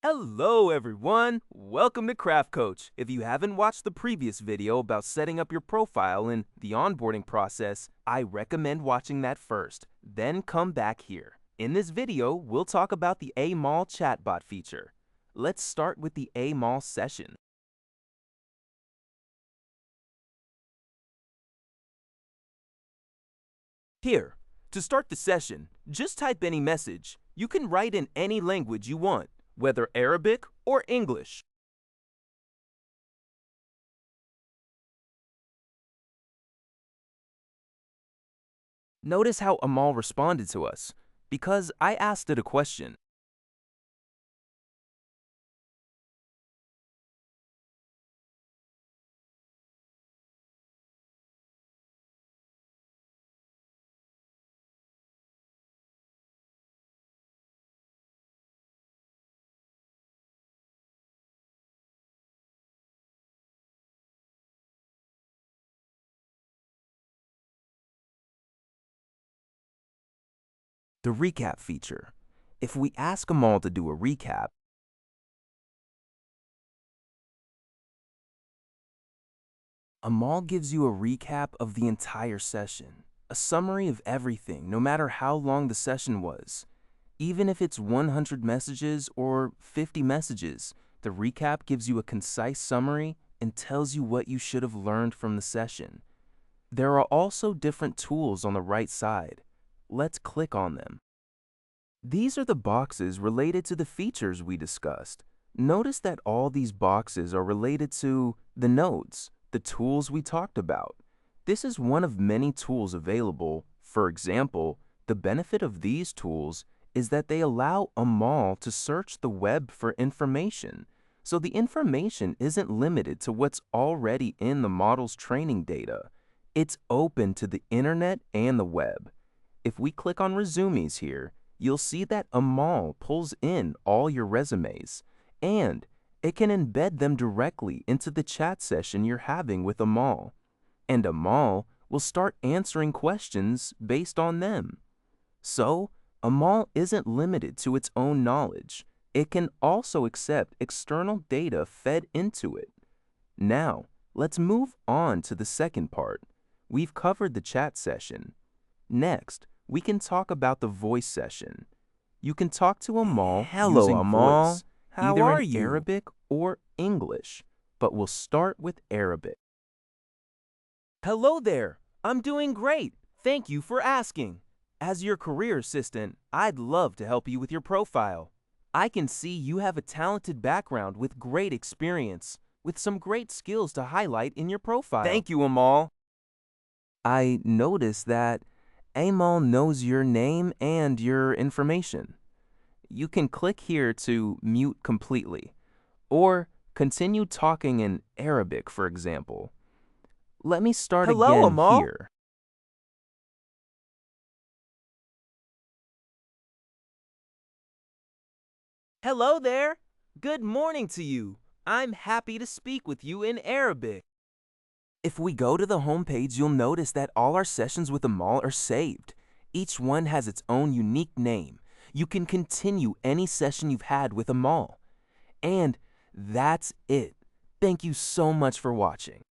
Hello everyone! Welcome to CraftCoach. If you haven't watched the previous video about setting up your profile and the onboarding process, I recommend watching that first, then come back here. In this video, we'll talk about the Amaal chatbot feature. Let's start with the Amaal session. Here, to start the session, just type any message. You can write in any language you want, whether Arabic or English. Notice how Amaal responded to us, because I asked it a question. The recap feature. If we ask Amaal to do a recap, Amaal gives you a recap of the entire session, a summary of everything, no matter how long the session was. Even if it's 100 messages or 50 messages, the recap gives you a concise summary and tells you what you should have learned from the session. There are also different tools on the right side. Let's click on them. These are the boxes related to the features we discussed. Notice that all these boxes are related to the nodes, the tools we talked about. This is one of many tools available. For example, the benefit of these tools is that they allow Amaal to search the web for information. So the information isn't limited to what's already in the model's training data. It's open to the internet and the web. If we click on resumes here, you'll see that Amaal pulls in all your resumes, and it can embed them directly into the chat session you're having with Amaal. And Amaal will start answering questions based on them. So, Amaal isn't limited to its own knowledge. It can also accept external data fed into it. Now, let's move on to the second part. We've covered the chat session. Next, we can talk about the voice session. You can talk to Amaal using voice, either in Arabic or English, but we'll start with Arabic. Hello there! I'm doing great! Thank you for asking. As your career assistant, I'd love to help you with your profile. I can see you have a talented background with great experience, with some great skills to highlight in your profile. Thank you, Amaal. I noticed that Amaal knows your name and your information. You can click here to mute completely, or continue talking in Arabic, for example. Let me start again Amaal. Here. Hello there. Good morning to you. I'm happy to speak with you in Arabic. If we go to the home page, you'll notice that all our sessions with Amaal are saved. Each one has its own unique name. You can continue any session you've had with Amaal. And that's it. Thank you so much for watching.